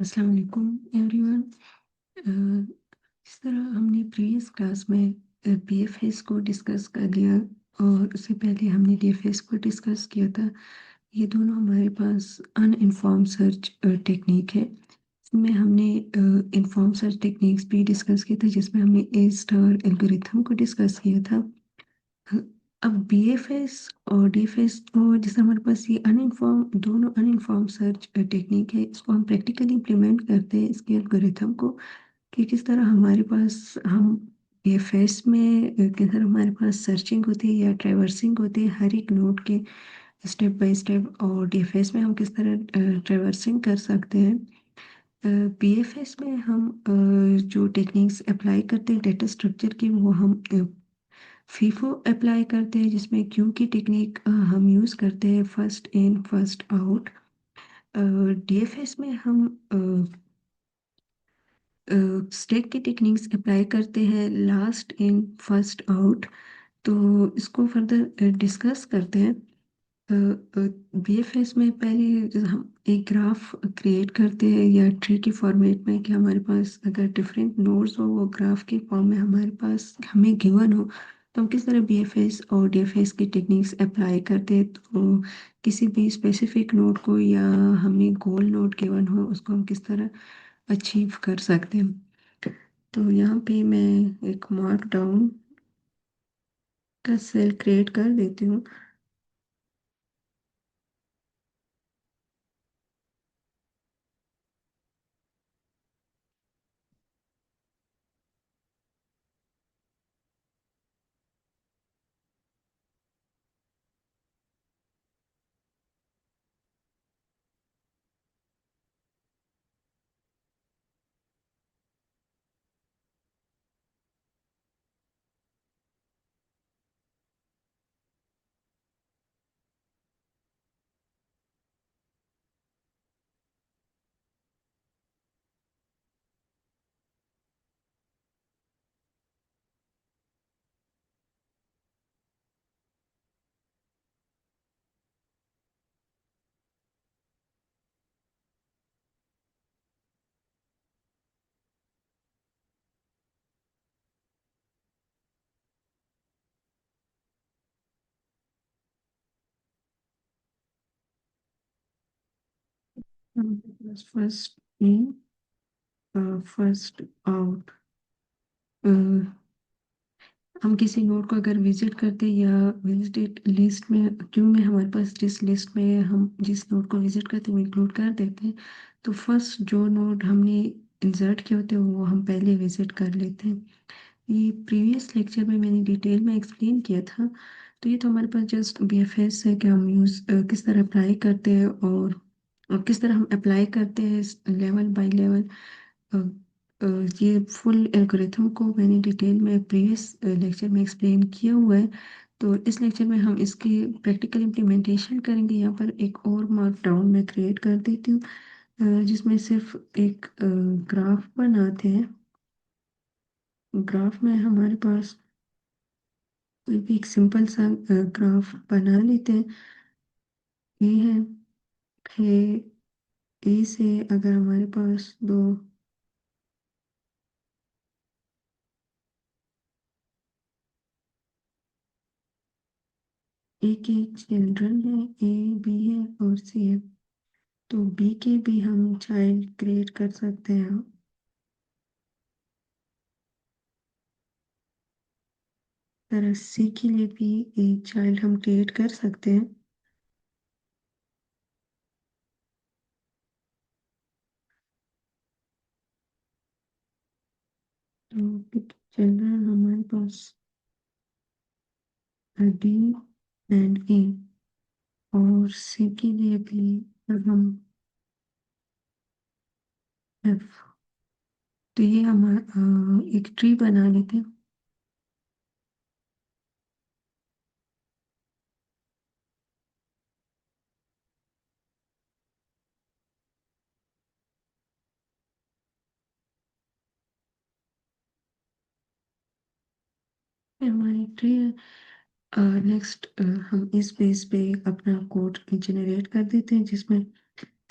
अस्सलाम वालेकुम एवरीवन। इस तरह हमने प्रीवियस क्लास में बीएफएस को डिस्कस कर लिया और उससे पहले हमने डीएफएस को डिस्कस किया था। ये दोनों हमारे पास अनइन्फॉर्म सर्च टेक्निक है। इसमें हमने इन्फॉर्म सर्च टेक्निक्स भी डिस्कस किए थे, जिसमें हमने ए स्टार एल्गोरिथम को डिस्कस किया था। अब बीएफएस और डीएफएस को, जैसे हमारे पास ये अनइन्फॉर्म दोनों अनइन्फॉर्म सर्च टेक्निक है, इसको हम प्रैक्टिकली इम्प्लीमेंट करते हैं इसके एल्गोरिथम को, कि किस तरह हमारे पास हम बीएफएस में किस तरह हमारे पास सर्चिंग होती है या ट्रैवर्सिंग होती है हर एक नोड के स्टेप बाय स्टेप, और डीएफएस में हम किस तरह ट्रैवर्सिंग कर सकते हैं। बीएफएस में हम जो टेक्निक्स अप्लाई करते हैं डेटा स्ट्रक्चर की, वो हम फीफो अप्लाई करते हैं, जिसमें क्यू की टेक्निक हम यूज़ करते हैं, first in first out. DFS में हम स्टैक की टेक्निक्स अप्लाई करते हैं, लास्ट इन फर्स्ट आउट। तो इसको फर्दर डिस्कस करते हैं। बीएफएस में पहले जो हम एक ग्राफ क्रिएट करते हैं या ट्री के फॉर्मेट में, कि हमारे पास अगर डिफरेंट नोड्स हो, वो ग्राफ के फॉर्म में हमारे पास हमें गिवन हो, तो हम किस तरह बीएफएस और डीएफएस की टेक्निक्स अप्लाई करते हैं। तो किसी भी स्पेसिफिक नोड को, या हमें गोल नोड गिवन हो, उसको हम किस तरह अचीव कर सकते हैं। तो यहाँ पे मैं एक मार्क डाउन का सेल क्रिएट कर देती हूँ। First in first out. हम किसी नोड को अगर विजिट करते हैं, या विजिट लिस्ट में क्यों में हमारे पास जिस लिस्ट में हम जिस नोड को विजिट करते हैं वो इंक्लूड कर देते हैं, तो फर्स्ट जो नोड हमने इंसर्ट किए होते हैं वो हम पहले विजिट कर लेते हैं। ये प्रीवियस लेक्चर में मैंने डिटेल में एक्सप्लेन किया था। तो ये तो हमारे पास जस्ट बीएफएस है कि हम यूज़ किस तरह अप्लाई करते हैं, और किस तरह हम अप्लाई करते हैं लेवल बाय लेवल। अ, अ, ये फुल एल्गोरिथम को मैंने डिटेल में प्रीवियस लेक्चर में एक्सप्लेन किया हुआ है। तो इस लेक्चर में हम इसकी प्रैक्टिकल इम्प्लीमेंटेशन करेंगे। यहाँ पर एक और मार्क डाउन मैं क्रिएट कर देती हूँ, जिसमें सिर्फ एक ग्राफ बनाते हैं। ग्राफ में हमारे पास कोई भी एक सिंपल सा ग्राफ बना लेते हैं। ये है, फिर ए से अगर हमारे पास दो ए के चिल्ड्रन है, ए बी है और सी है, तो बी के भी हम चाइल्ड क्रिएट कर सकते हैं। तरह सी के लिए भी एक चाइल्ड हम क्रिएट कर सकते हैं। तो चिल्ड्रन हमारे पास डी एंड ए, और सी के लिए भी अब हम एफ। तो ये हमारा एक ट्री बना लेते हैं। ये हमारी ट्री है। नेक्स्ट हम इस बेस पे अपना कोड जनरेट कर देते हैं, जिसमें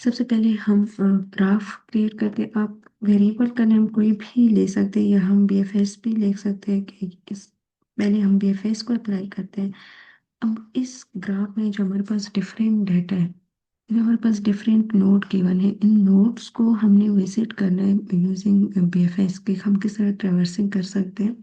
सबसे पहले हम ग्राफ क्रिएट करते हैं। आप वेरिएबल का नाम कोई भी ले सकते हैं, या हम बीएफएस भी ले सकते हैं कि इस पहले हम बीएफएस को अप्लाई करते हैं। अब इस ग्राफ में जो हमारे पास डिफरेंट डाटा है, जो हमारे पास डिफरेंट नोड गिवन है, इन नोड्स को हमने विजिट करना है यूजिंग बीएफएस के। हम किस तरह ट्रैवर्सिंग कर सकते हैं।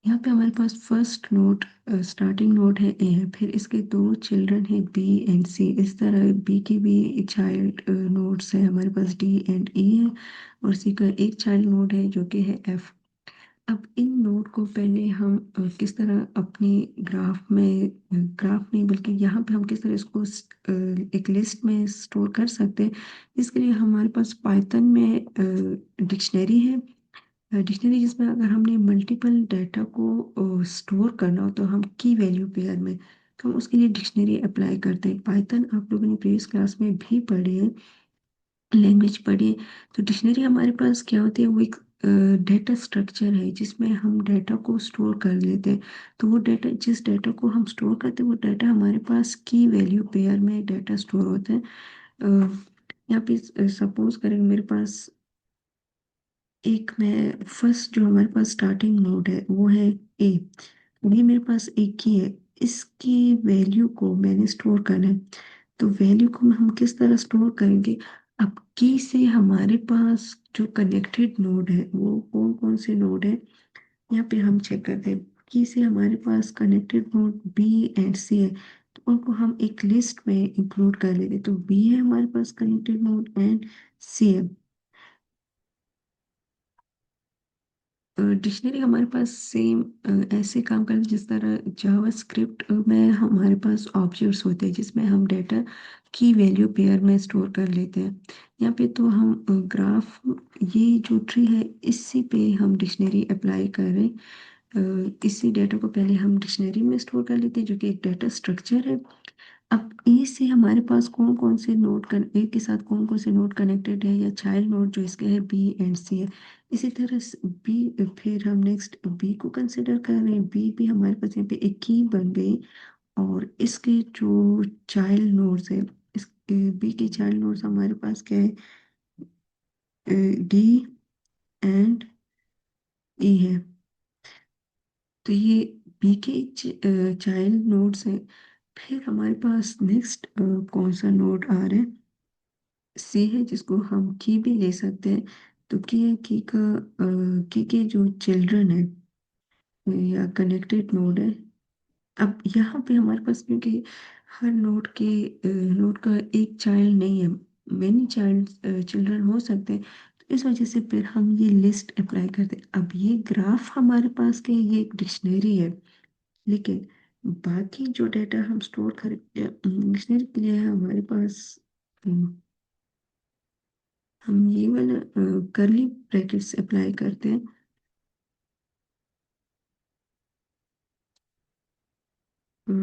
यहाँ पे हमारे पास फर्स्ट नोड, स्टार्टिंग नोड है ए है, फिर इसके दो चिल्ड्रन है बी एंड सी। इस तरह बी की भी चाइल्ड नोड्स है हमारे पास डी एंड ई है, और सी का एक चाइल्ड नोड है जो कि है एफ। अब इन नोड को पहले हम किस तरह अपनी ग्राफ में, ग्राफ नहीं बल्कि यहाँ पे हम किस तरह इसको एक लिस्ट में स्टोर कर सकते हैं। इसके लिए हमारे पास पाइथन में डिक्शनरी है। डिक्शनरी जिसमें अगर हमने मल्टीपल डाटा को स्टोर करना हो तो हम की वैल्यू पेयर में, तो हम उसके लिए डिक्शनरी अप्लाई करते हैं। पाइथन आप लोगों ने प्रीवियस क्लास में भी पढ़े हैं, लैंग्वेज पढ़ी है। तो डिक्शनरी हमारे पास क्या होती है, वो एक डेटा स्ट्रक्चर है जिसमें हम डाटा को स्टोर कर लेते हैं। तो वो डाटा, जिस डाटा को हम स्टोर करते हैं, वो डाटा हमारे पास की वैल्यू पेयर में डाटा स्टोर होता है। यहाँ पे सपोज करें मेरे पास एक, मैं फर्स्ट जो हमारे पास स्टार्टिंग नोड है वो है ए। ये मेरे पास एक की है, इसकी वैल्यू को मैंने स्टोर करना है। तो वैल्यू को हम किस तरह स्टोर करेंगे। अब की से हमारे पास जो कनेक्टेड नोड है वो कौन कौन से नोड है, यहाँ पे हम चेक करते हैं। की से हमारे पास कनेक्टेड नोड बी एंड सी है, तो उनको हम एक लिस्ट में इंक्लूड कर लेते हैं। तो बी है हमारे पास कनेक्टेड नोड एंड सी है। डिक्शनरी हमारे पास सेम ऐसे काम करती है जिस तरह जावा स्क्रिप्ट में हमारे पास ऑब्जेक्ट्स होते हैं जिसमें हम डाटा की वैल्यू पेयर में स्टोर कर लेते हैं। यहाँ पे तो हम ग्राफ, ये जो ट्री है इसी पे हम डिक्शनरी अप्लाई कर रहे हैं। इसी डाटा को पहले हम डिक्शनरी में स्टोर कर लेते हैं जो कि एक डाटा स्ट्रक्चर है। अब ए से हमारे पास कौन कौन से नोड ए के साथ कौन कौन से नोड कनेक्टेड है, या चाइल्ड नोड जो इसके है बी एंड सी है। इसी तरह बी, फिर हम नेक्स्ट बी को कंसिडर कर रहे हैं। बी भी हमारे पास यहाँ पे एक की बन गई, और इसके जो चाइल्ड नोड्स है, इस बी के चाइल्ड नोड्स हमारे पास क्या है, डी एंड ई है। तो ये बी के चाइल्ड नोड्स हैं। फिर हमारे पास नेक्स्ट कौन सा नोड आ रहा है, सी है, जिसको हम की भी ले सकते हैं। तो की है, की का की के जो चिल्ड्रन है या कनेक्टेड नोड है। अब यहाँ पे हमारे पास क्योंकि हर नोड के नोड का एक चाइल्ड नहीं है, मेनी चाइल्ड चिल्ड्रन हो सकते हैं, तो इस वजह से फिर हम ये लिस्ट अप्लाई करते हैं। अब ये ग्राफ हमारे पास के, ये एक डिक्शनरी है, लेकिन बाकी जो डाटा हम स्टोर करें डिक्शनरी के लिए हमारे पास हम ये वाला करली ब्रैकेट्स अप्लाई करते हैं।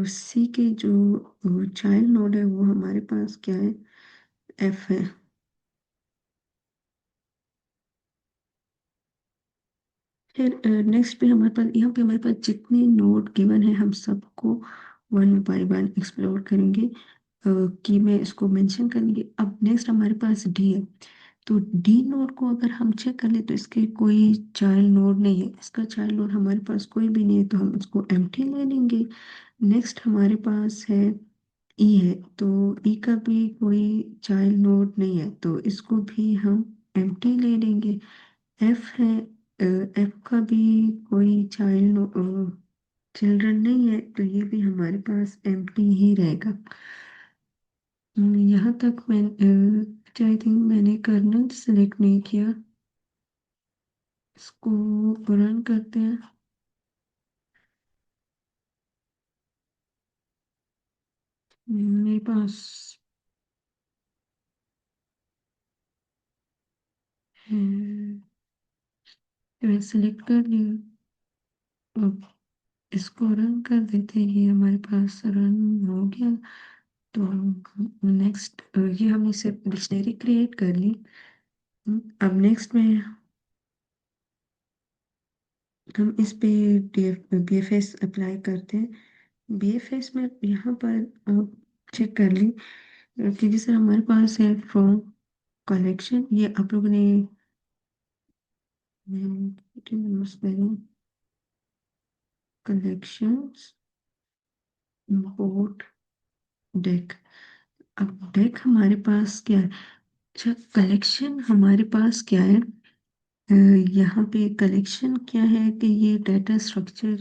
सी के जो चाइल्ड नोड है वो हमारे पास क्या है, एफ है। फिर नेक्स्ट पे हमारे पास, यहाँ पे हमारे पास जितने नोड गिवन है हम सबको वन बाय वन एक्सप्लोर करेंगे, कि में इसको मेंशन करेंगे। अब नेक्स्ट हमारे पास डी है। तो डी नोड को अगर हम चेक कर ले तो इसके कोई चाइल्ड नोड नहीं है, इसका चाइल्ड नोड हमारे पास कोई भी नहीं है, तो हम इसको एम्प्टी ले लेंगे। नेक्स्ट हमारे पास है ई है, तो ई का भी कोई चाइल्ड नोड नहीं है, तो इसको भी हम एम्प्टी ले लेंगे। एफ है, एफ का भी कोई चाइल्ड चिल्ड्रन नहीं है, तो ये भी हमारे पास एम्प्टी ही रहेगा। यहाँ तक मैं आई थिंक मैंने कर्नल सेलेक्ट नहीं किया। इसको रन करते हैं। मेरे पास है, मैं सेलेक्ट कर लिया। अब इसको रन कर देते हैं, ये हमारे पास रन हो गया। तो नेक्स्ट, ये हमने सिर्फ डिक्शनरी क्रिएट कर ली। अब नेक्स्ट में हम इस पे बीएफएस अप्लाई करते हैं। बीएफएस में यहाँ पर आप चेक कर ली, क्योंकि सर हमारे पास है फ्रॉम कलेक्शन, ये आप लोगों ने कलेक्शंस इंपोर्ट डेक। अब डेक हमारे पास क्या है? अच्छा, कलेक्शन हमारे पास क्या है? अ, यहाँ पे कलेक्शन क्या है कि ये डाटा स्ट्रक्चर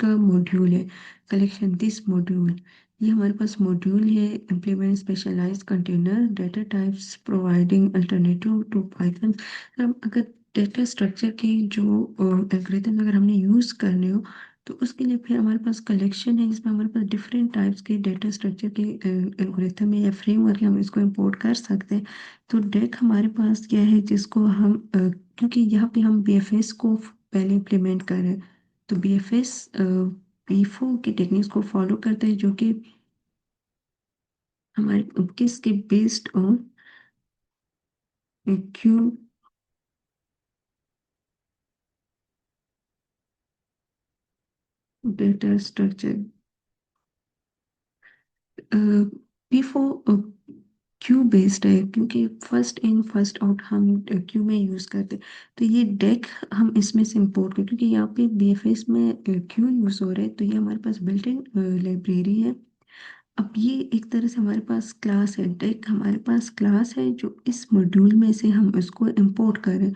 का मॉड्यूल है। कलेक्शन दिस मॉड्यूल, ये हमारे पास मॉड्यूल है। Implement specialised container data types providing alternative to Python. हम अगर डाटा स्ट्रक्चर की जो एल्गोरिथम अगर हमने यूज़ करने हो, तो उसके लिए फिर हमारे पास कलेक्शन है, जिसमें हमारे पास डिफरेंट टाइप्स के डाटा स्ट्रक्चर के एल्गोरिथम है या फ्रेमवर्क है, हम इसको इंपोर्ट कर सकते हैं। तो डेक हमारे पास क्या है जिसको हम क्योंकि यहाँ पे हम बीएफएस को पहले इम्प्लीमेंट कर रहे हैं, तो बीएफएस पी4 की टेक्निक्स को फॉलो करते हैं, जो कि हमारे किसके based on Q data structure. P four Q based है, क्योंकि फर्स्ट इन फर्स्ट आउट हम क्यू में यूज़ करते हैं। तो ये डेक हम इसमें से इंपोर्ट करें, क्योंकि यहाँ पे बीएफएस में क्यू यूज़ हो रहा है, तो ये हमारे पास बिल्ट इन लाइब्रेरी है। अब ये एक तरह से हमारे पास क्लास है, डेक हमारे पास क्लास है, जो इस मॉड्यूल में से हम इसको इंपोर्ट करें।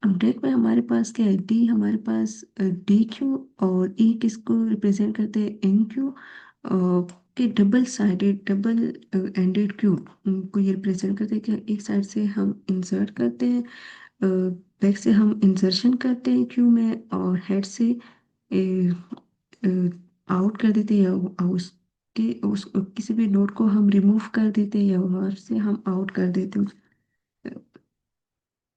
अब डेक में हमारे पास क्या है? डी हमारे पास डी क्यू, और ई किसको रिप्रेजेंट करते हैं? एन क्यू के double sided double ended queue को ये रिप्रेजेंट करते हैं कि एक साइड से हम इंसर्ट करते हैं, बैक से हम इंसर्शन करते हैं क्यू में, और हेड से आउट कर देते हैं, या उसके उस किसी भी नोड को हम रिमूव कर देते हैं, या वहां से हम आउट कर देते हैं।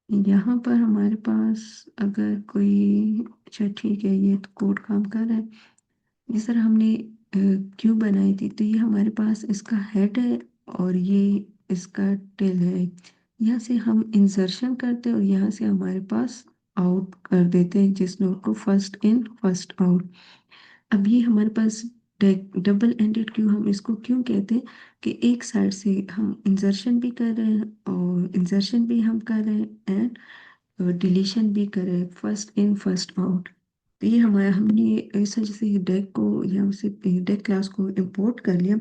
यहाँ पर हमारे पास अगर कोई, अच्छा ठीक है, ये तो कोड काम कर रहा है। जिस तरह हमने क्यू बनाई थी, तो ये हमारे पास इसका हेड है, और ये इसका टेल है। यहाँ से हम इंसर्शन करते हैं, और यहाँ से हमारे पास आउट कर देते हैं जिस नोड को, फर्स्ट इन फर्स्ट आउट। अब ये हमारे पास डबल एंडेड क्यू हम इसको क्यों कहते हैं? कि एक साइड से हम इंसर्शन भी कर रहे हैं, और इंसर्शन भी हम कर रहे हैं, एंड डिलीशन भी कर रहे हैं, फर्स्ट इन फर्स्ट आउट। तो ये हमारा, हमने ऐसा जैसे डेक को यहाँ से डेक क्लास को इंपोर्ट कर लिया।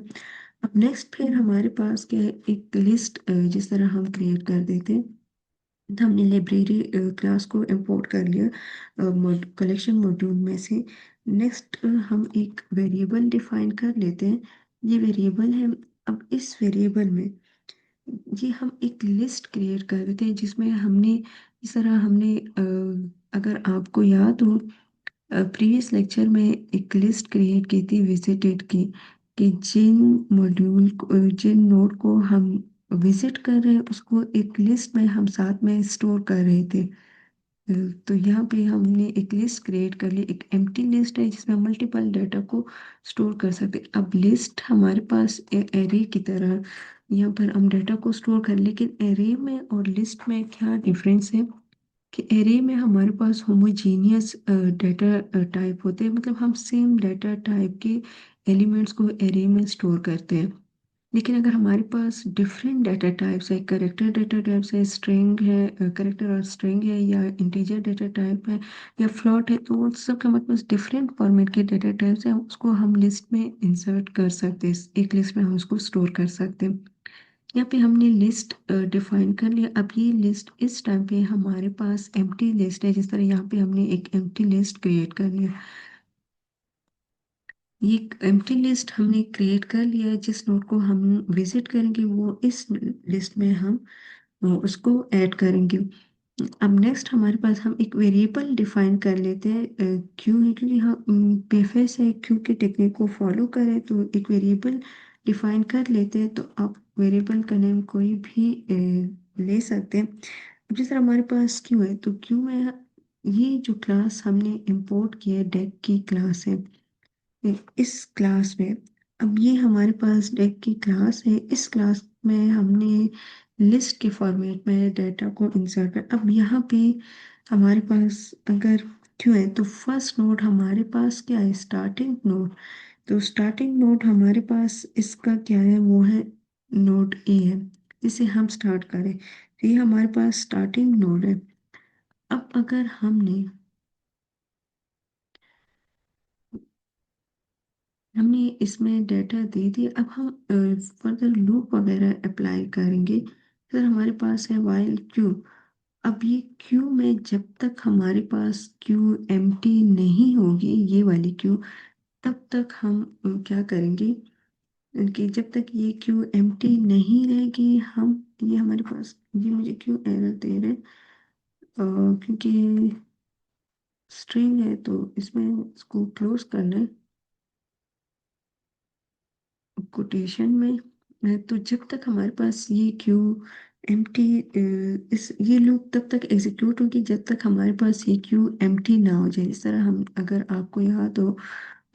अब नेक्स्ट फिर हमारे पास क्या है? एक लिस्ट जिस तरह हम क्रिएट कर देते हैं, तो हमने लाइब्रेरी क्लास को इंपोर्ट कर लिया कलेक्शन मॉड्यूल में से। नेक्स्ट हम एक वेरिएबल डिफाइन कर लेते हैं, ये वेरिएबल है। अब इस वेरिएबल में ये हम एक लिस्ट क्रिएट कर देते हैं, जिसमें हमने इस तरह हमने अगर आपको याद हो, प्रीवियस लेक्चर में एक लिस्ट क्रिएट की थी विजिटेड की, कि जिन मॉड्यूल को जिन नोड को हम विजिट कर रहे हैं, उसको एक लिस्ट में हम साथ में स्टोर कर रहे थे। तो यहाँ पे हमने एक लिस्ट क्रिएट कर ली, एक एम्प्टी लिस्ट है जिसमें मल्टीपल डाटा को स्टोर कर सकते हैं। अब लिस्ट हमारे पास एरे की तरह यहाँ पर हम डाटा को स्टोर कर, लेकिन एरे में और लिस्ट में क्या डिफरेंस है? कि एरे में हमारे पास होमोजीनियस डाटा टाइप होते हैं, मतलब हम सेम डाटा टाइप के एलिमेंट्स को एरे में स्टोर करते हैं। लेकिन अगर हमारे पास डिफरेंट डाटा टाइप्स है, करेक्टर डाटा टाइप्स है, स्ट्रिंग है, करेक्टर और स्ट्रिंग है, या इंटीजर डाटा टाइप है, या फ्लोट है, तो वो सब के हमारे पास डिफरेंट फॉर्मेट के डाटा टाइप्स हैं, उसको हम लिस्ट में इंसर्ट कर सकते हैं, एक लिस्ट में हम उसको स्टोर कर सकते हैं। यहाँ पे हमने लिस्ट डिफाइन कर लिया। अब ये लिस्ट इस टाइम पे हमारे पास एम्प्टी लिस्ट है, जिस तरह यहाँ पे हमने एक एम्प्टी लिस्ट क्रिएट कर लिया। ये एम्प्टी लिस्ट हमने क्रिएट कर लिया है, जिस नोड को हम विजिट करेंगे वो इस लिस्ट में हम उसको ऐड करेंगे। अब नेक्स्ट हमारे पास हम एक वेरिएबल डिफाइन कर लेते हैं, क्यों है? क्योंकि हम बेफेस है, क्यों के टेक्निक को फॉलो करें, तो एक वेरिएबल डिफाइन कर लेते हैं। तो आप वेरिएबल का नेम कोई भी ले सकते हैं। अब जिस तरह हमारे पास क्यों है, तो क्यों में ये जो क्लास हमने इंपोर्ट किया है, डेक की क्लास है। इस क्लास में, अब ये हमारे पास डेक की क्लास है, इस क्लास में हमने लिस्ट के फॉर्मेट में डाटा को इंसर्ट कर। अब यहाँ पे हमारे पास अगर क्यों है, तो फर्स्ट नोड हमारे पास क्या है? Starting node. तो स्टार्टिंग नोड हमारे पास इसका क्या है? वो है नोड ए है जिसे हम स्टार्ट करें, तो ये हमारे पास स्टार्टिंग नोड है। अब अगर हमने हमने इसमें डेटा दे दिया, अब हम फर्दर लूप वगैरह अप्लाई करेंगे। फिर हमारे पास है वाइल क्यू। अब ये क्यू में जब तक हमारे पास क्यू एम्प्टी नहीं होगी, ये वाली क्यू, तब तक हम क्या करेंगे कि जब तक ये क्यू एम्प्टी नहीं रहेगी, हम ये हमारे पास ये मुझे क्यों एरर दे रहे हैं, क्योंकि स्ट्रिंग है तो इसमें इसको क्लोज करना है कोटेशन में। तो जब तक हमारे पास ये क्यू एम्प्टी, इस ये लूप तब तक एग्जीक्यूट होगी जब तक हमारे पास ये क्यू एम्प्टी ना हो जाए। इस तरह हम, अगर आपको याद हो,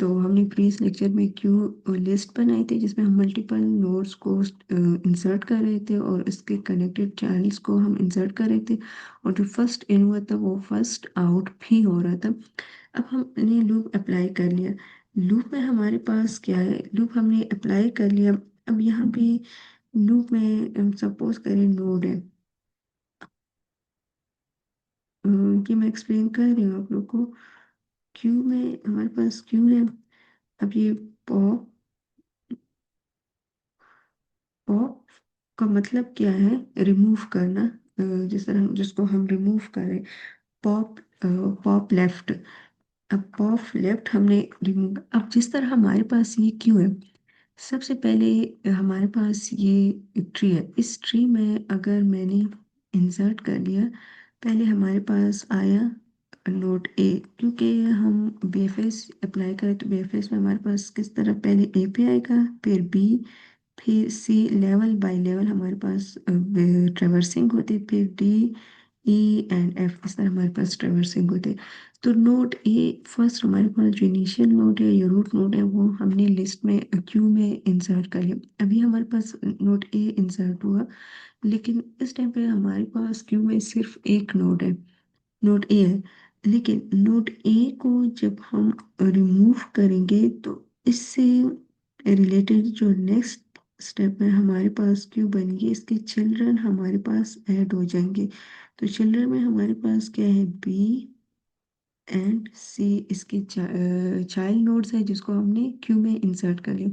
तो हमने प्रीवियस लेक्चर में क्यू लिस्ट बनाई थी जिसमें हम मल्टीपल नोड्स को इंसर्ट कर रहे थे और इसके कनेक्टेड चाइल्ड्स को हम इंसर्ट कर रहे थे, और जो फर्स्ट इन हुआ था वो फर्स्ट आउट भी हो रहा था। अब हमने लूप अप्लाई कर लिया। लूप में हमारे पास क्या है, लूप हमने अप्लाई कर लिया। अब यहाँ पे लूप में सपोज करें नोड है, कि मैं एक्सप्लेन कर रही हूँ आप लोग को। क्यू में हमारे पास क्यू है। अब ये पॉप, पॉप का मतलब क्या है, रिमूव करना। जिस तरह जिसको हम रिमूव करें, पॉप, पॉप लेफ्ट। अब पॉप लेफ्ट हमने रिमूव, अब जिस तरह हमारे पास ये क्यू है, सबसे पहले हमारे पास ये ट्री है। इस ट्री में अगर मैंने इंसर्ट कर लिया, पहले हमारे पास आया नोड ए, क्योंकि हम बीएफएस अप्लाई करें तो बीएफएस में हमारे पास किस तरह पहले ए पे आएगा, फिर बी, फिर सी, लेवल बाय लेवल हमारे पास ट्रेवर्सिंग होती है, फिर डी, ई एंड एफ, इस तरह हमारे पास ट्रेवर्सिंग होते हैं। तो नोड ए फर्स्ट हमारे पास जो इनिशियल नोड है या रूट नोड है वो हमने लिस्ट में क्यू में इंसर्ट कर लिया। अभी हमारे पास नोड ए इंसर्ट हुआ, लेकिन इस टाइम पे हमारे पास क्यू में सिर्फ एक नोड है, नोड ए है। लेकिन नोड ए को जब हम रिमूव करेंगे तो इससे रिलेटेड जो नेक्स्ट स्टेप में हमारे पास क्यू बनेगी, इसके चिल्ड्रन हमारे पास ऐड हो जाएंगे। तो चिल्ड्रन में हमारे पास क्या है, बी एंड सी, इसके चाइल्ड नोड्स है जिसको हमने क्यू में इंसर्ट कर लिया।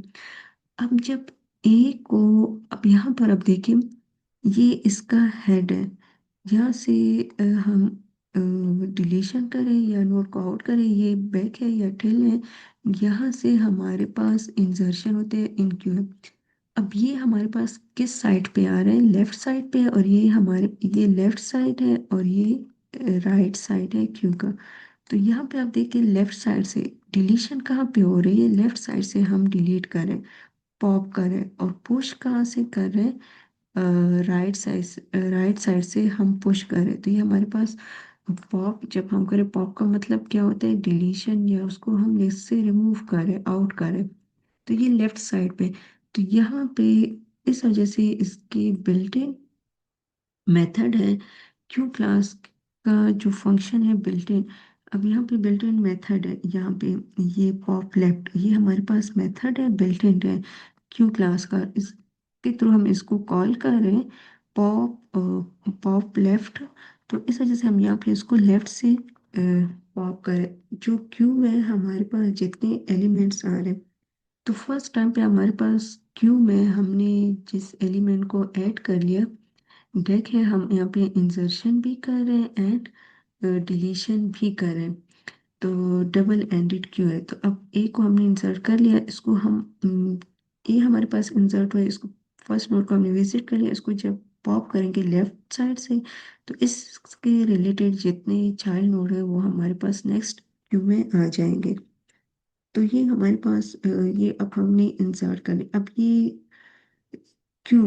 अब जब ए को, अब यहाँ पर अब देखिए, ये इसका हेड है। यहाँ से हम डिलीशन करें या नोड को आउट करें, ये बैक है या टेल है, यहाँ से हमारे पास इंसर्शन होते हैं इन क्यू में। अब ये हमारे पास किस साइड पे आ रहे हैं, लेफ्ट साइड पे है, और ये हमारे, ये लेफ्ट साइड है और ये राइट साइड है क्यू का। तो यहाँ पे आप देखिए लेफ्ट साइड से डिलीशन कहाँ पे हो रही है, लेफ्ट साइड से हम डिलीट करें, पॉप करें, और पुश कहाँ से कर रहे हैं, राइट साइड से, राइट साइड से हम पुश करें। तो ये हमारे पास पॉप, जब हम करें पॉप का मतलब क्या होता है, डिलीशन, या उसको हम लिस्ट से रिमूव करें, आउट करें। तो ये लेफ्ट साइड पे, तो यहाँ पे इस वजह से इसकी बिल्ट इन मेथड है, क्यू क्लास का जो फंक्शन है बिल्ट इन। अब यहाँ पे बिल्ट इन मेथड है, यहाँ पे ये पॉप लेफ्ट, ये हमारे पास मेथड है बिल्ट इन है क्यू क्लास का, इसके थ्रू हम इसको कॉल कर रहे हैं, पॉप, पॉप लेफ्ट। तो इस वजह से हम यहाँ पे इसको लेफ्ट से पॉप करें, जो क्यू है हमारे पास जितने एलिमेंट्स आ रहे हैं। तो फर्स्ट टाइम पे हमारे पास क्यू में हमने जिस एलिमेंट को ऐड कर लिया, देखिए हम यहाँ पे इंसर्शन भी कर रहे हैं एंड डिलीशन भी कर रहे हैं। तो डबल एंडेड क्यू है, तो अब ए को हमने इंसर्ट कर लिया, इसको हम ए हमारे पास इंसर्ट हुआ, इसको फर्स्ट नोड को हमने विजिट कर लिया, इसको जब पॉप करेंगे लेफ्ट साइड से, तो इसके रिलेटेड जितने चाइल्ड नोड है वो हमारे पास नेक्स्ट क्यू में आ जाएंगे। तो ये हमारे पास ये अब हमने इंसर्ट कर लिया। अब ये क्यू,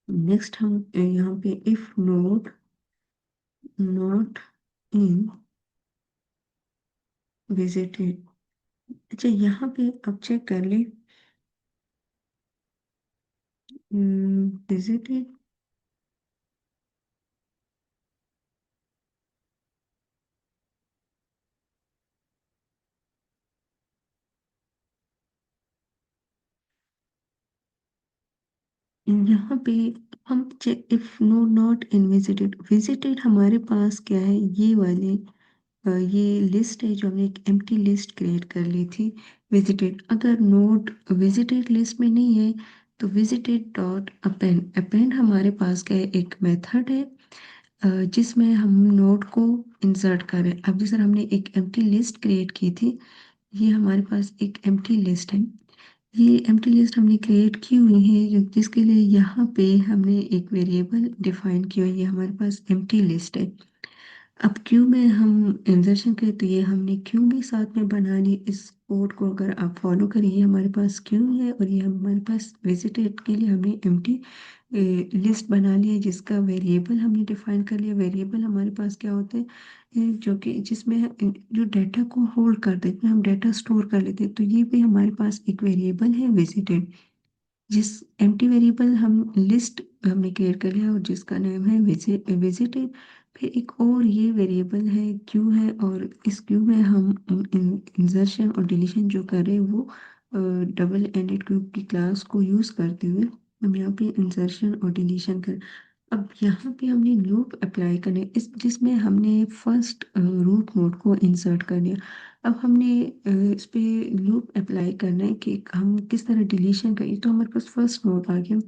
नेक्स्ट हम यहाँ पे if node not in visited, अच्छा यहाँ पे अब चेक कर ले, विजिटेड, यहाँ पे हम check if no not in visited, visited हमारे पास क्या है, ये वाले ये लिस्ट है जो हमने एक एम्प्टी लिस्ट क्रिएट कर ली थी। विजिटेड अगर नोट विजिटेड लिस्ट में नहीं है तो विजिटेड डॉट अपेंड, अपेंड हमारे पास क्या है, एक मेथड है जिसमें हम नोट को इंसर्ट करें। अब जैसे हमने एक एम्प्टी लिस्ट क्रिएट की थी, ये हमारे पास एक एम्प्टी लिस्ट है। ये एम्प्टी लिस्ट हमने क्रिएट की हुई है जिसके लिए यहाँ पे हमने एक वेरिएबल डिफाइन किया हुई है, हमारे पास एम्प्टी लिस्ट है। अब क्यू में हम इंसर्शन करें तो ये हमने क्यू भी साथ में बना ली। इस कोड को अगर आप फॉलो करिए, हमारे पास क्यू है और ये हमारे पास विजिटेड के लिए हमने एम्प्टी लिस्ट बना ली है जिसका वेरिएबल हमने डिफाइन कर लिया। वेरिएबल हमारे पास क्या होते हैं, जो कि जिसमें जो डाटा को होल्ड कर देते हैं, हम डाटा स्टोर कर लेते हैं, तो ये भी हमारे पास एक वेरिएबल है विजिटेड। जिस एम्प्टी वेरिएबल हम लिस्ट हमने क्रिएट कर लिया और जिसका नेम है विजिटेड। फिर एक और ये वेरिएबल है क्यू है, और इस क्यू में हम इंसर्शन और डिलीशन जो कर रहे हैं वो डबल एंडेड क्यूब की क्लास को यूज़ करते हुए हम यहाँ पे इंसर्शन और डिलीशन कर। अब यहाँ पे हमने लूप अप्लाई करने इस जिसमें हमने फर्स्ट रूट नोड को इंसर्ट कर दिया। अब हमने इस पे लूप अप्लाई करना है कि हम किस तरह डिलीशन करें, तो हमारे पास फर्स्ट नोड आ गया।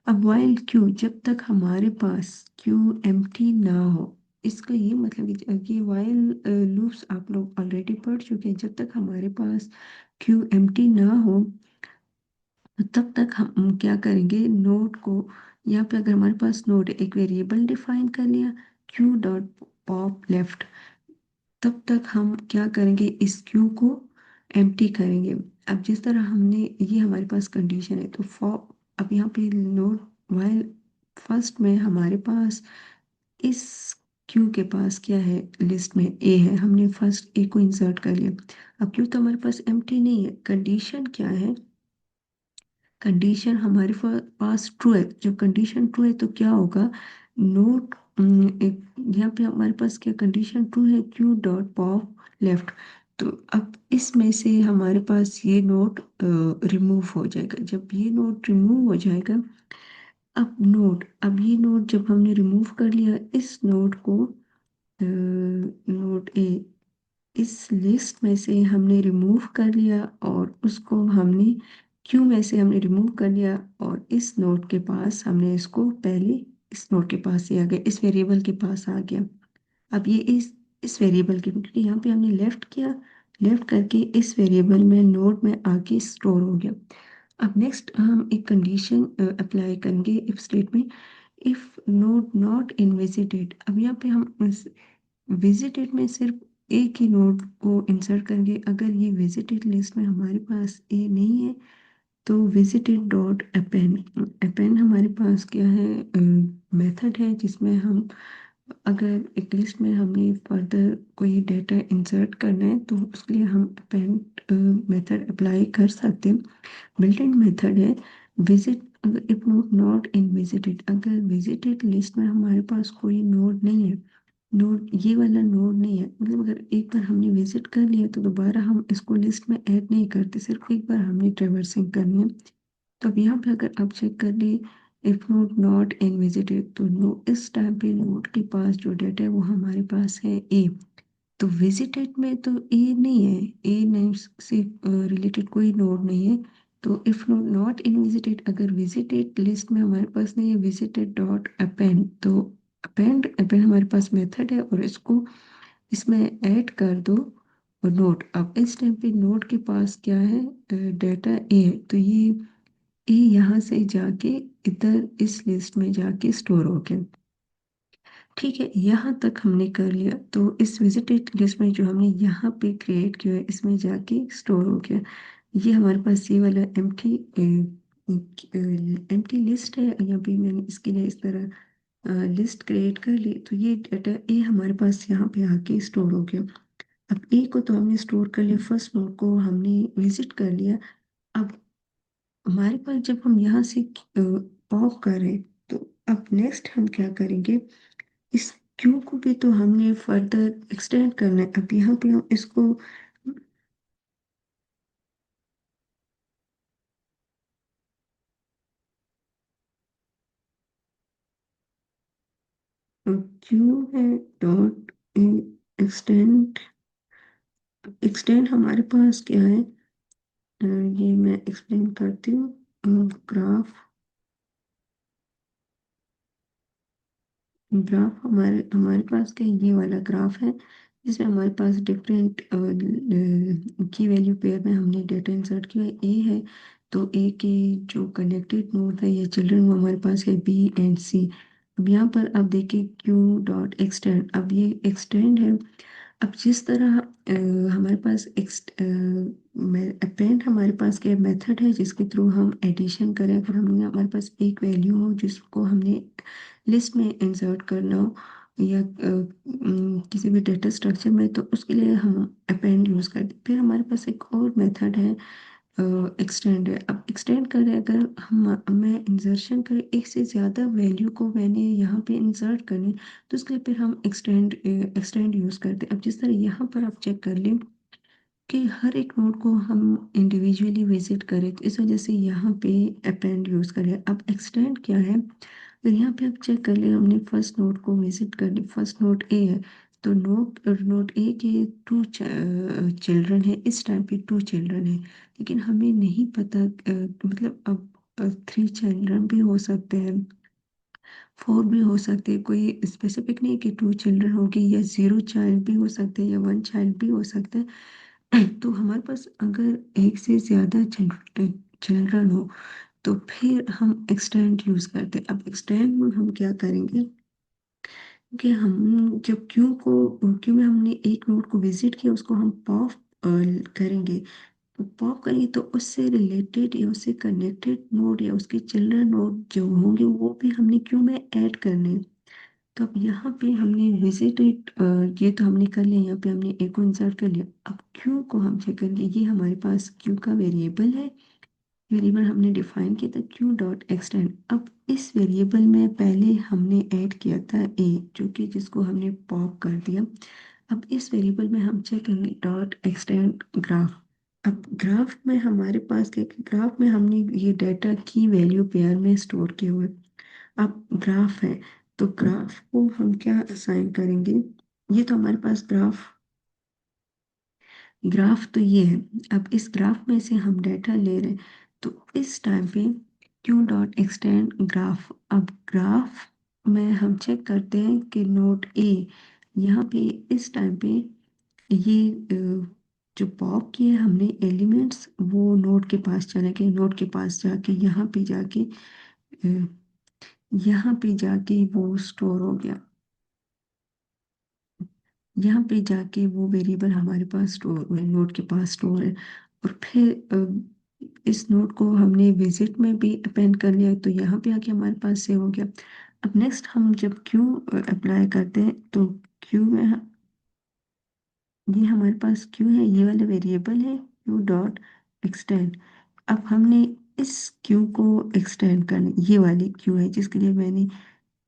अब वाइल क्यू, जब तक हमारे पास क्यू एम्प्टी ना हो, इसका ये मतलब कि वाइल लूप्स आप लोग ऑलरेडी पढ़ चुके हैं। जब तक हमारे पास क्यू एम्प्टी ना हो तो तब तक हम क्या करेंगे, नोड को यहाँ पे अगर हमारे पास नोड एक वेरिएबल डिफाइन कर लिया क्यू डॉट पॉप लेफ्ट, तब तक हम क्या करेंगे, इस क्यू को एम्प्टी करेंगे। अब जिस तरह हमने ये हमारे पास कंडीशन है तो फॉर, अब यहाँ पे नोड वाइल फर्स्ट में हमारे पास इस क्यू के पास क्या है, लिस्ट में ए है, हमने फर्स्ट ए को इंसर्ट कर लिया। अब क्यू तो हमारे पास एम्प्टी नहीं है, कंडीशन क्या है, कंडीशन हमारे पास ट्रू है। जब कंडीशन ट्रू है तो क्या होगा, नोट एक यहाँ पे हमारे पास क्या कंडीशन ट्रू है, क्यू डॉट पॉप लेफ्ट। तो अब इसमें से हमारे पास ये नोट रिमूव हो जाएगा। जब ये नोट रिमूव हो जाएगा, अब ये नोट जब हमने रिमूव कर लिया, इस नोट को नोट ए इस लिस्ट में से हमने रिमूव कर लिया और उसको हमने क्यू में से हमने रिमूव कर लिया, और इस नोड के पास हमने इसको पहले इस नोड के पास ही आ गया, इस वेरिएबल के पास आ गया। अब ये इस वेरिएबल के, क्योंकि यहाँ पे हमने लेफ्ट किया, लेफ्ट करके इस वेरिएबल में नोड में आके स्टोर हो गया। अब नेक्स्ट हम एक कंडीशन अप्लाई करेंगे if statement, if node not in visited. अब यहाँ पे हम विजिटेड में सिर्फ एक ही नोड को इंसर्ट करेंगे। अगर ये विजिटेड लिस्ट में हमारे पास ए नहीं है तो विजिटेड डॉट अपेंड, अपेंड हमारे पास क्या है, मेथड है जिसमें हम अगर एक लिस्ट में हमने फर्दर कोई डेटा इंसर्ट करना है तो उसके लिए हम अपेंड मेथड अप्लाई कर सकते हैं। बिल्ट इन मेथड है विजिट। अगर if node not in visited, अगर विजिटेड लिस्ट में हमारे पास कोई नोड नहीं है, नोड ये वाला नोड नहीं है, मतलब अगर एक बार हमने विजिट कर लिया तो दोबारा हम इसको लिस्ट में ऐड नहीं करते, सिर्फ एक बार हमने ट्रेवर्सिंग करनी है। तो अब यहाँ पे अगर आप चेक कर लिए if node not in visited, तो नो इस टाइम पे नोड के पास जो डेटा है वो हमारे पास है ए। तो विजिटेड में तो ए नहीं है, ए नेम से रिलेटेड कोई नोड नहीं है। तो if node not in visited, अगर विजिटेड लिस्ट में हमारे पास नहीं है विजिटेड डॉट अपेंड, तो अपेंड अपेंड हमारे पास मेथड है और इसको इसमें ऐड कर दो और नोड। अब इस टाइम पे नोड के पास क्या है, डाटा ए है, तो ये यहाँ से जाके इधर इस लिस्ट में जाके स्टोर हो गया। ठीक है, यहाँ तक हमने कर लिया। तो इस विजिटेड लिस्ट में जो हमने यहाँ पे क्रिएट किया है इसमें जाके स्टोर हो गया। ये हमारे पास ये वाला एम्प्टी लिस्ट है, यहाँ पे मैंने इसके लिए इस तरह लिस्ट क्रिएट कर ली, तो ये डाटा ए हमारे पास यहाँ पे आके स्टोर हो गया। अब ए को तो हमने स्टोर कर लिया, फर्स्ट नोड को हमने विजिट कर लिया। अब हमारे पास जब हम यहाँ से पॉप करें तो अब नेक्स्ट हम क्या करेंगे, इस क्यू को भी तो हमने फर्दर एक्सटेंड करना है। अब यहाँ पे हम इसको क्यू है डॉट एक्सटेंड। एक्सटेंड हमारे पास क्या है, ये मैं एक्सप्लेन करती हूँ। ग्राफ, ग्राफ हमारे हमारे पास क्या, ये वाला ग्राफ है जिसमें हमारे पास डिफरेंट की वैल्यू पेयर में हमने डेटा इंसर्ट किया है। ए है तो ए के जो कनेक्टेड नोड है या चिल्ड्रन, वो हमारे पास है बी एंड सी। अब यहाँ पर अब देखिए क्यू डॉट एक्सटेंड, अब ये एक्सटेंड है। अब जिस तरह हमारे पास अपेंड हमारे पास क्या मेथड है जिसके थ्रू हम एडिशन करें, अगर हमने हमारे पास एक वैल्यू हो जिसको हमने लिस्ट में इंसर्ट करना हो या किसी भी डेटा स्ट्रक्चर में, तो उसके लिए हम अपेंड यूज़ करते हैं। फिर हमारे पास एक और मेथड है एक्सटेंड है। अब एक्सटेंड करें, अगर हम मैं इंसर्शन करें एक से ज़्यादा वैल्यू को मैंने यहाँ पे इंसर्ट करनी, तो उसके लिए फिर हम एक्सटेंड यूज़ करते हैं। अब जिस तरह यहाँ पर आप चेक कर लें कि हर एक नोड को हम इंडिविजुअली विजिट करें, तो इस वजह से यहाँ पे अपेंड यूज़ करें। अब एक्सटेंड क्या है, अगर यहाँ पे आप चेक कर ले, हमने फर्स्ट नोड को विजिट कर ली, फर्स्ट नोड ए है, तो नोड ए के टू चिल्ड्रन है, इस टाइम पे टू चिल्ड्रन है, लेकिन हमें नहीं पता मतलब अब थ्री चिल्ड्रन भी हो सकते हैं, फोर भी हो सकते हैं, कोई स्पेसिफिक नहीं कि टू चिल्ड्रन होगी, या जीरो चाइल्ड भी हो सकते हैं या वन चाइल्ड भी हो सकते हैं। तो हमारे पास अगर एक से ज़्यादा चिल्ड्रन हो तो फिर हम एक्सटेंड यूज़ करते हैं। अब एक्सटेंड में हम क्या करेंगे कि हम जब क्यू में हमने एक नोड को विजिट किया, उसको हम पॉप करेंगे। तो पॉप करेंगे तो उससे रिलेटेड या उससे कनेक्टेड नोड या उसके चिल्ड्रन नोड जो होंगे वो भी हमने क्यू में ऐड करने हैं। तो अब यहाँ पे हमने विजिटेड, ये तो हमने कर लिया, यहाँ पे हमने एक को इंसर्ट कर लिया। अब क्यू को हम चेक करेंगे, ये हमारे पास क्यू का वेरिएबल है, वेरिएबल हमने डिफाइन किया था क्यू डॉट एक्सटेंड। अब इस वेरिएबल में पहले हमने ऐड किया था ए, जो कि जिसको हमने पॉप कर दिया। अब इस वेरिएबल में हम चेक करेंगे डॉट एक्सटेंड ग्राफ। अब ग्राफ में हमारे पास क्या, ग्राफ में हमने ये डाटा की वैल्यू पेयर में स्टोर किए हुए। अब ग्राफ है तो ग्राफ को हम क्या असाइन करेंगे, ये तो हमारे पास ग्राफ, ग्राफ तो ये है। अब इस ग्राफ में से हम डाटा ले रहे हैं, तो इस टाइम पे क्यू डॉट एक्सटेंड ग्राफ। अब ग्राफ में हम चेक करते हैं कि नोड ए, यहाँ पे इस टाइम पे ये जो पॉप किए हमने एलिमेंट्स, वो नोड के पास चले गए, नोड के पास जाके अ, यहाँ पे जाके वो स्टोर हो गया, यहाँ पे जाके वो वेरिएबल हमारे पास स्टोर हुए, नोड के पास स्टोर है। और फिर इस नोड को हमने विजिट में भी अपेंड कर लिया, तो यहाँ पे आके हमारे पास सेव हो गया। अब नेक्स्ट हम जब क्यू अप्लाई करते हैं तो क्यू में ये हमारे पास क्यू है, ये वाला वेरिएबल है क्यू डॉट एक्सटेंड। अब हमने इस क्यू को एक्सटेंड करना, ये वाली क्यू है जिसके लिए मैंने,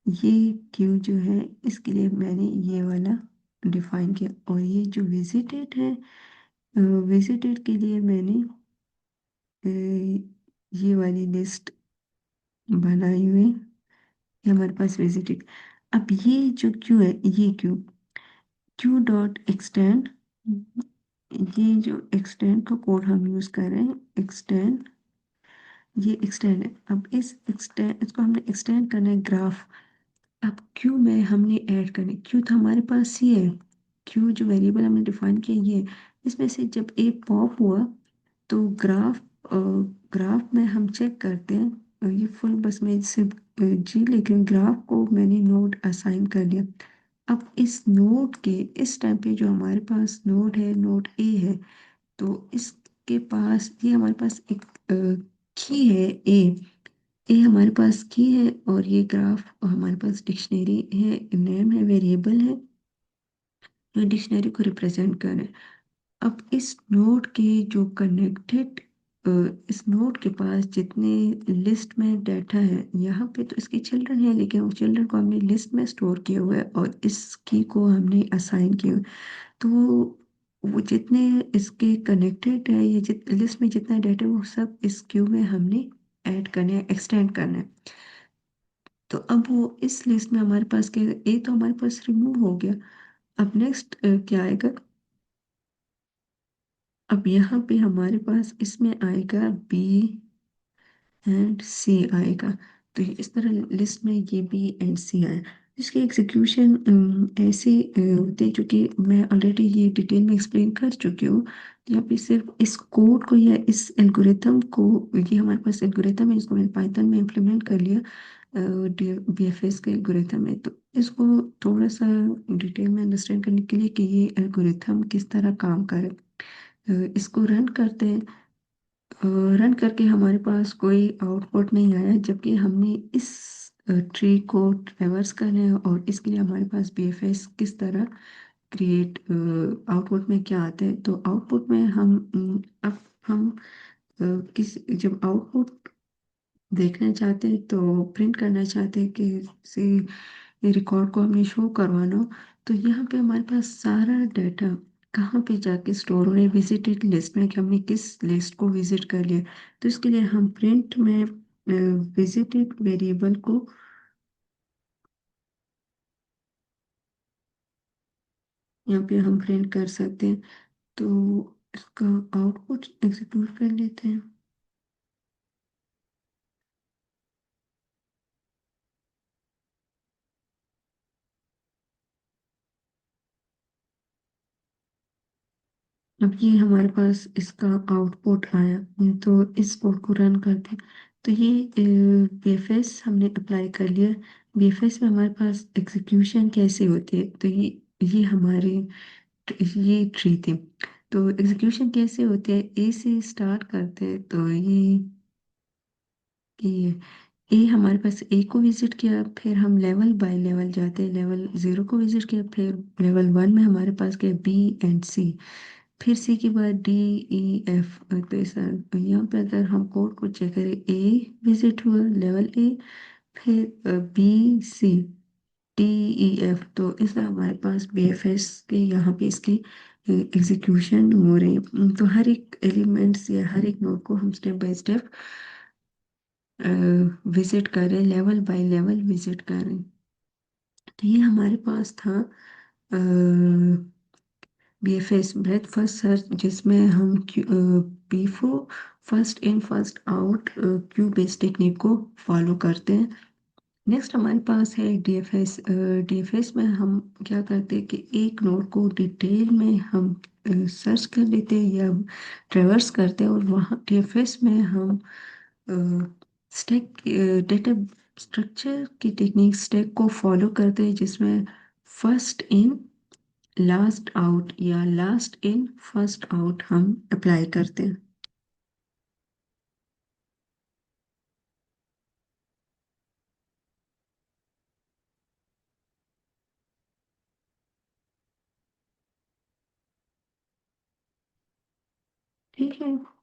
ये क्यू जो है इसके लिए मैंने ये वाला डिफाइन किया। और ये जो विजिटेड है, विजिटेड के लिए मैंने अ, ये वाली लिस्ट बनाई हुई है, ये हमारे पास विजिटेड। अब ये जो क्यू है, ये क्यू डॉट एक्सटेंड, ये जो एक्सटेंड का कोड हम यूज कर रहे हैं, एक्सटेंड, ये एक्सटेंड है। अब इस एक्सटेंड, इसको हमने एक्सटेंड करना है ग्राफ। अब क्यू में हमने ऐड करने, क्यू तो हमारे पास ये है, क्यू जो वेरिएबल हमने डिफाइन किया ये है। इसमें से जब ए पॉप हुआ तो ग्राफ, ग्राफ में हम चेक करते हैं, ये फुल बस में सिर्फ जी, लेकिन ग्राफ को मैंने नोड असाइन कर लिया। अब इस नोड के इस टाइम पे जो हमारे पास नोड है, नोड ए है, तो इसके पास ये हमारे पास एक की है ए, ये हमारे पास की है, और ये ग्राफ हमारे पास डिक्शनरी है, नेम है, वेरिएबल है, जो डिक्शनरी को रिप्रेजेंट कर रहे हैं। अब इस नोड के जो कनेक्टेड, इस नोड के पास जितने लिस्ट में डाटा है, यहाँ पे तो इसके चिल्ड्रन है, लेकिन उस चिल्ड्रन को हमने लिस्ट में स्टोर किया हुआ है और इस की को हमने असाइन किया हुआ है। तो वो जितने इसके कनेक्टेड है, ये जित लिस्ट में जितना डाटा है वो सब इस क्यू में हमने ऐड करना है, एक्सटेंड करना है। तो अब वो इस लिस्ट में हमारे पास क्या, ए तो हमारे पास रिमूव हो गया। अब नेक्स्ट क्या आएगा, अब यहाँ पे हमारे पास इसमें आएगा बी एंड सी आएगा। तो इस तरह लिस्ट में ये बी एंड सी आए। इसकी एग्जीक्यूशन ऐसे होते हैं, क्योंकि मैं ऑलरेडी ये डिटेल में एक्सप्लेन कर चुकी हूँ। यहाँ पे सिर्फ इस कोड को या इस एल्गोरिथम को, ये हमारे पास एल्गोरिथम है, इसको मैंने पाइथन में इम्प्लीमेंट कर लिया बीएफएस के एल्गोरिथम है। तो इसको थोड़ा सा डिटेल में अंडरस्टैंड करने के लिए कि ये एल्गोरिथम किस तरह काम करे, इसको रन करते हैं। रन करके हमारे पास कोई आउटपुट नहीं आया, जबकि हमने इस ट्री को ट्रेवर्स करना है, और इसके लिए हमारे पास बीएफएस किस तरह क्रिएट, आउटपुट में क्या आता है। तो आउटपुट में अब हम किस जब आउटपुट देखना चाहते हैं, तो प्रिंट करना चाहते हैं कि किसी रिकॉर्ड को हमने शो करवाना हो, तो यहाँ पे हमारे पास सारा डाटा कहाँ पे जाके स्टोर हो रहा है, विजिटेड लिस्ट में, कि हमने किस लिस्ट को विजिट कर लिया। तो इसके लिए हम प्रिंट में विजिटेड वेरिएबल को यहाँ पे हम प्रिंट कर सकते हैं। तो इसका आउटपुट एग्जीक्यूट कर लेते हैं। अब ये हमारे पास इसका आउटपुट आया, तो इस कोड को रन करते हैं। तो ये बीएफएस हमने अप्लाई कर लिया। बीएफएस में हमारे पास एग्जीक्यूशन कैसे होती है, तो ये हमारे ये ट्री थी। तो एग्जीक्यूशन कैसे होते हैं, ए से स्टार्ट करते हैं। तो ये ए हमारे पास ए को विजिट किया, फिर हम लेवल बाय लेवल जाते हैं, लेवल 0 को विजिट किया, फिर लेवल 1 में हमारे पास क्या, बी एंड सी, फिर सी के बाद डी ई एफ। तो ऐसा यहाँ पे अगर हम कोड को चेक करें, ए विजिट हुआ लेवल ए, फिर B C D E F. तो इसमें हमारे पास बी एफ एस के यहाँ पे इसकी एग्जीक्यूशन हो रही है। तो हर एक एलिमेंट्स या हर एक नोड को हम स्टेप बाय स्टेप विजिट कर रहे हैं, लेवल बाय लेवल विजिट कर रहे हैं। तो ये हमारे पास था बीएफएस ब्रेथ फर्स्ट सर्च, जिसमें हम बीफो first in first out queue based technique को फॉलो करते हैं। नेक्स्ट हमारे पास है डीएफएस। डीएफएस में हम क्या करते हैं कि एक नोड को डिटेल में हम सर्च कर लेते हैं या ट्रेवर्स करते हैं, और वहाँ डीएफएस में हम स्टैक डेटा स्ट्रक्चर की टेक्निक स्टैक को फॉलो करते हैं, जिसमें फर्स्ट इन लास्ट आउट या लास्ट इन फर्स्ट आउट हम अप्लाई करते हैं। ठीक है।